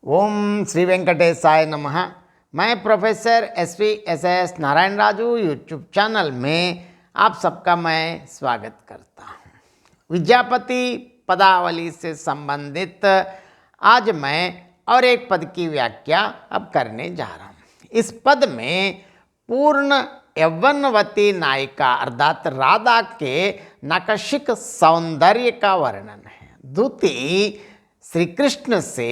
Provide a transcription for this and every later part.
ओम श्री वेंकटेशाय नमः। मैं professor S Narayan Raju YouTube channel में आप सबका मैं स्वागत करता हूँ। विद्यापति पदावली से संबंधित आज मैं और एक पद की व्याख्या अब करने जा रहा हूँ। इस पद में पूर्ण यौवनवती नायिका अर्थात राधा के नकशिक सौंदर्य का वर्णन है। दूती श्री कृष्ण से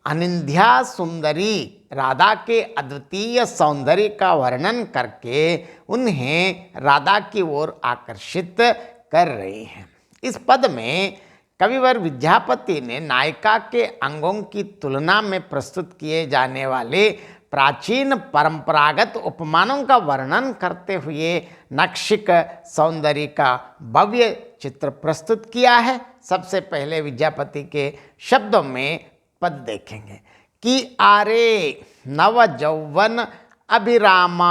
अनिंद्या सुंदरी राधा के अद्वितीय सौंदर्य का वर्णन करके उन्हें राधा की ओर आकर्षित कर रही हैं। इस पद में कविवर विद्यापति ने नायिका के अंगों की तुलना में प्रस्तुत किए जाने वाले प्राचीन परंपरागत उपमानों का वर्णन करते हुए नक्शिक सौंदर्य का भव्य चित्र प्रस्तुत किया है। सबसे पहले विद्यापति के शब्दों में पद देखेंगे कि आरे नव जौवन अभिरामा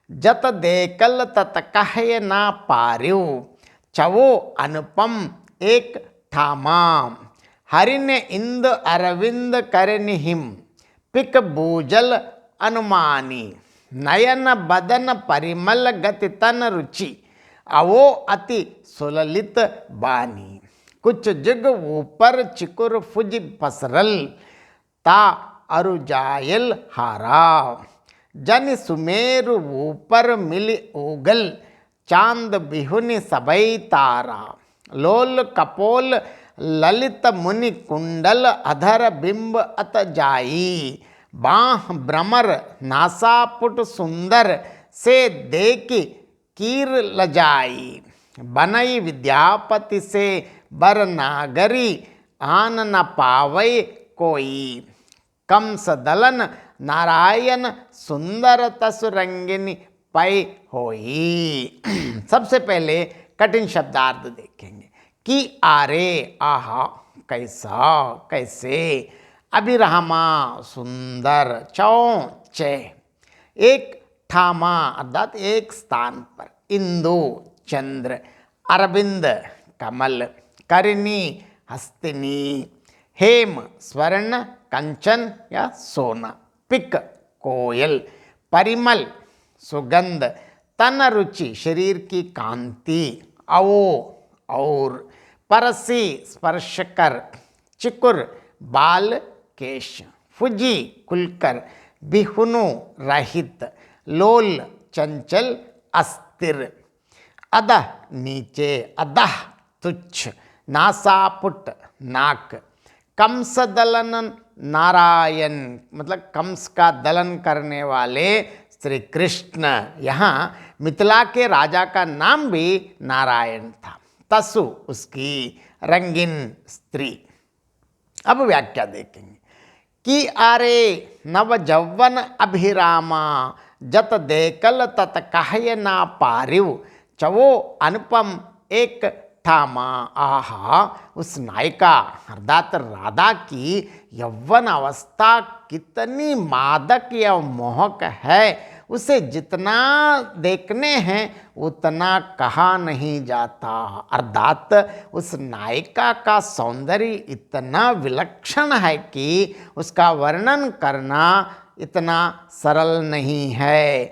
जत देखल तत कहे ना पार्यो चवो अनुपम एक ठामा हरिन इंद अरविंद करनिहिम पिक बूजल अनुमानी नयन बदन परिमल गति तन रुचि अवो अति सुललित बानी कुछ जग ऊपर चिकुर फुज पसरल ता अरुजायल हारा जन सुमेरु ऊपर मिली उगल चांद बिहुनि सबई तारा लोल कपोल ललित मुनि कुंडल अधर बिंब अत जाई बाह भ्रमर नासापुट सुंदर से देखी कीर लजाई बनई विद्यापति से बर नागरी आन न पावै कोई कंस दलन नारायण सुंदर तसुरंगिनी पै होई। सबसे पहले कठिन शब्दार्थ देखेंगे कि आरे आहा कैसा कैसे अभिरामा सुंदर चौचे एक ठामा अर्थात एक स्थान पर इंदु चंद्र अरविंद कमल करिणी हस्तिनी हेम स्वर्ण कंचन या सोना पिक कोयल परिमल सुगंध तन रुचि शरीर की कांति अवो और परसी स्पर्श कर चिकुर बाल केश फुजी खुलकर बिहुनु रहित लोल चंचल अस्थिर अधः नीचे अधः तुच्छ नासापुट नाक कंस दलन नारायण मतलब कंस का दलन करने वाले श्री कृष्ण। यहाँ मिथिला के राजा का नाम भी नारायण था। तसु उसकी रंगीन स्त्री। अब व्याख्या देखेंगे कि आरे नव जौवन अभिरामा जत देखल तत कहे ना पारिव चवो अनुपम एक ठामा आहा उस नायिका अर्थात राधा की यौवन अवस्था कितनी मादक या मोहक है, उसे जितना देखने हैं उतना कहा नहीं जाता। अर्थात उस नायिका का सौंदर्य इतना विलक्षण है कि उसका वर्णन करना इतना सरल नहीं है।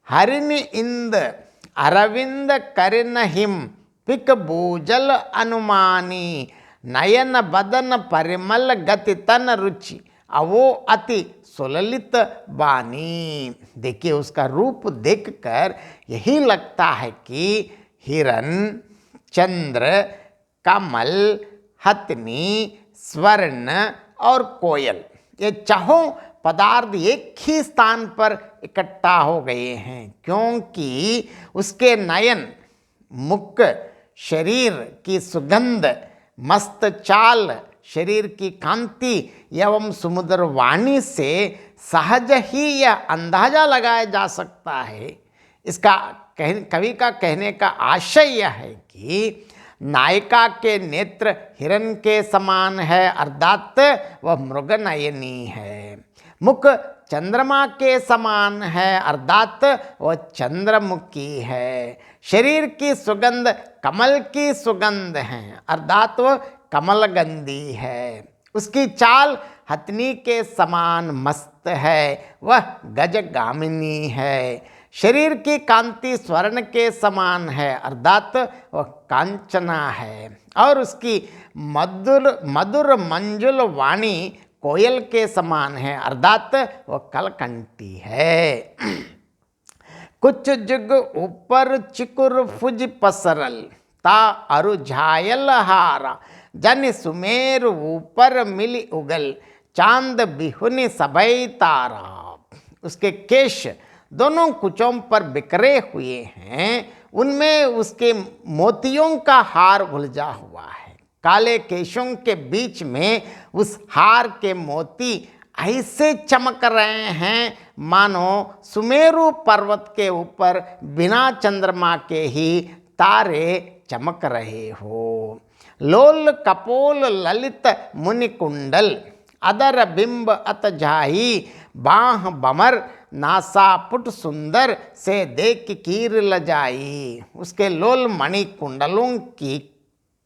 हरिन इंद अरविंद करनहिम पिक बूजल अनुमानी नयन बदन परिमल गति तन रुचि अवो अति सुललित बानी। देखिए उसका रूप देखकर यही लगता है कि हिरन चंद्र कमल हथनी स्वर्ण और कोयल ये चाहों पदार्थ एक ही स्थान पर इकट्ठा हो गए हैं, क्योंकि उसके नयन मुख शरीर की सुगंध मस्त चाल शरीर की कांति एवं समुद्र वाणी से सहज ही यह अंदाजा लगाया जा सकता है। इसका कवि का कहने का आशय यह है कि नायिका के नेत्र हिरण के समान है अर्थात वह मृगनयनी है। मुख चंद्रमा के समान है अर्थात वह चंद्रमुखी है। शरीर की सुगंध कमल की सुगंध है अर्थात वह कमलगंधी है। उसकी चाल हथनी के समान मस्त है, वह गजगामिनी है। शरीर की कांति स्वर्ण के समान है, अर्थात वह कांचना है। और उसकी मधुर मधुर मंजुल वाणी कोयल के समान है, अर्थात वह कलकंठी है। कुछ जुग ऊपर चिकुर फुज पसरल, ता अरु झायल हारा, जन सुमेर ऊपर मिली उगल, चांद बिहुनि सबई तारा। उसके केश दोनों कुचों पर बिखरे हुए हैं, उनमें उसके मोतियों का हार उलझा हुआ है। काले केशों के बीच में उस हार के मोती ऐसे चमक रहे हैं मानो सुमेरु पर्वत के ऊपर बिना चंद्रमा के ही तारे चमक रहे हो। लोल कपोल ललित मुनि कुंडल, अदर बिंब अत जाही, बाह बमर नासा पुट सुंदर, से देख कीर लजाई। उसके लोल मणि कुंडलों की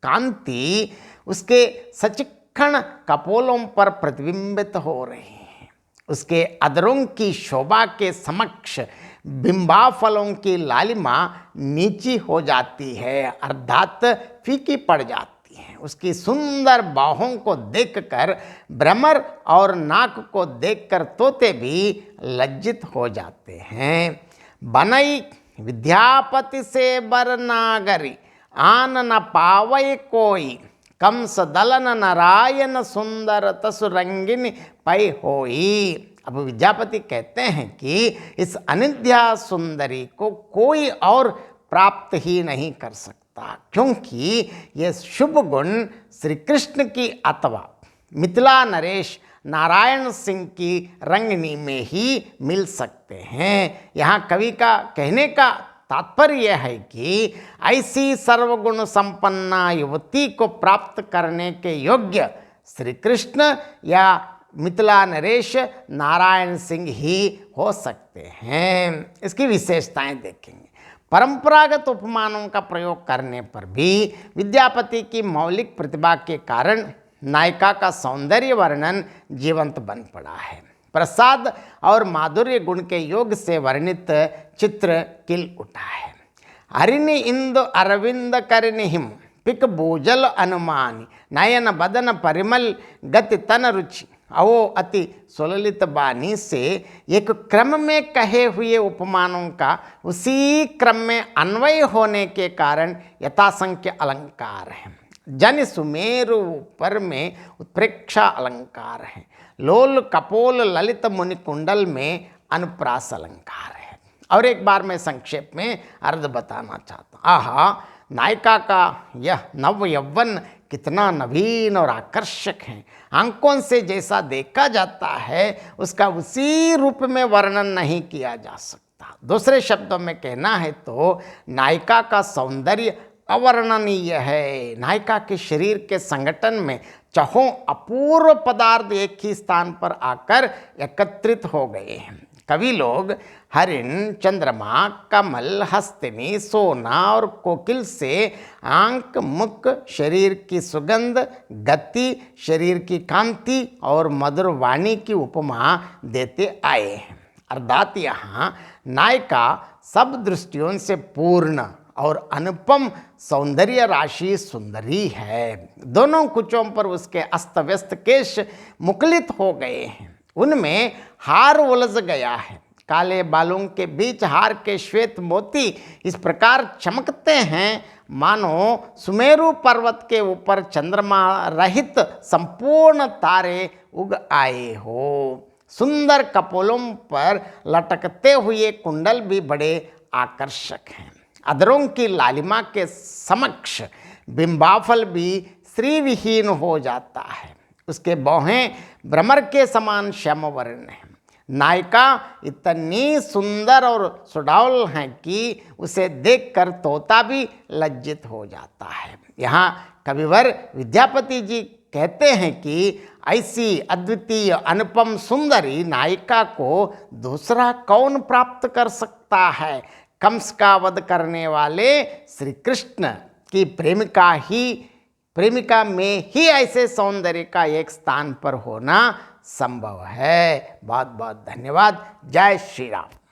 कांति उसके सचिक्षण कपोलों पर प्रतिबिंबित हो रही है। उसके अधरों की शोभा के समक्ष बिंबाफलों की लालिमा नीची हो जाती है, अर्थात फीकी पड़ जाती है। उसकी सुंदर बाहों को देखकर भ्रमर और नाक को देखकर तोते भी लज्जित हो जाते हैं। बनई विद्यापति से बर नागरी, आन न पावई कोई, कंस दलन नारायण सुंदर तसु रंगिन पै होई। अब विद्यापति कहते हैं कि इस अनिद्या सुंदरी को कोई और प्राप्त ही नहीं कर सकता, क्योंकि यह शुभ गुण श्री कृष्ण की अथवा मिथिला नरेश नारायण सिंह की रंगनी में ही मिल सकते हैं। यहाँ कवि का कहने का तात्पर्य है कि ऐसी सर्वगुण संपन्ना युवती को प्राप्त करने के योग्य श्री कृष्ण या मिथिला नरेश नारायण सिंह ही हो सकते हैं। इसकी विशेषताएं देखेंगे। परंपरागत उपमानों का प्रयोग करने पर भी विद्यापति की मौलिक प्रतिभा के कारण नायिका का सौंदर्य वर्णन जीवंत बन पड़ा है। प्रसाद और माधुर्य गुण के योग से वर्णित चित्र खिल उठा है। हरिनि इंदु अरविंद करिनि हिम, पिक भूजल अनुमानी, नयन बदन परिमल गति तन रुचि, अवो अति सुललित बानी से एक क्रम में कहे हुए उपमानों का उसी क्रम में अन्वय होने के कारण यथासंख्य अलंकार है। जन सुमेरु पर में उत्प्रेक्षा अलंकार है। लोल कपोल ललित मुनि कुंडल में अनुप्रास अलंकार है। और एक बार मैं संक्षेप में अर्थ बताना चाहता हूँ। आहा, नायिका का यह नव यौवन कितना नवीन और आकर्षक है। आंखों से जैसा देखा जाता है उसका उसी रूप में वर्णन नहीं किया जा सकता। दूसरे शब्दों में कहना है तो नायिका का सौंदर्य अवर्णनीय है। नायिका के शरीर के संगठन में चहों अपूर्व पदार्थ एक ही स्थान पर आकर एकत्रित हो गए हैं। कवि लोग हरिण, चंद्रमा, कमल, हस्तिनी, सोना और कोकिल से आंख, मुख, शरीर की सुगंध, गति, शरीर की कांति और मधुर वाणी की उपमा देते आए हैं। अर्थात यहाँ नायिका सब दृष्टियों से पूर्ण और अनुपम सौंदर्य राशि सुंदरी है। दोनों कुचों पर उसके अस्त व्यस्त केश मुकुलित हो गए हैं, उनमें हार उलझ गया है। काले बालों के बीच हार के श्वेत मोती इस प्रकार चमकते हैं मानो सुमेरु पर्वत के ऊपर चंद्रमा रहित संपूर्ण तारे उग आए हो। सुंदर कपोलों पर लटकते हुए कुंडल भी बड़े आकर्षक हैं। अधरों की लालिमा के समक्ष बिंबाफल भी श्रीविहीन हो जाता है। उसके बाहें भ्रमर के समान श्याम वर्ण है। नायिका इतनी सुंदर और सुडौल है कि उसे देखकर तोता भी लज्जित हो जाता है। यहाँ कविवर विद्यापति जी कहते हैं कि ऐसी अद्वितीय अनुपम सुंदरी नायिका को दूसरा कौन प्राप्त कर सकता है। कंस का वध करने वाले श्री कृष्ण की प्रेमिका ही प्रेमिका में ही ऐसे सौंदर्य का एक स्थान पर होना संभव है। बहुत बहुत धन्यवाद। जय श्री राम।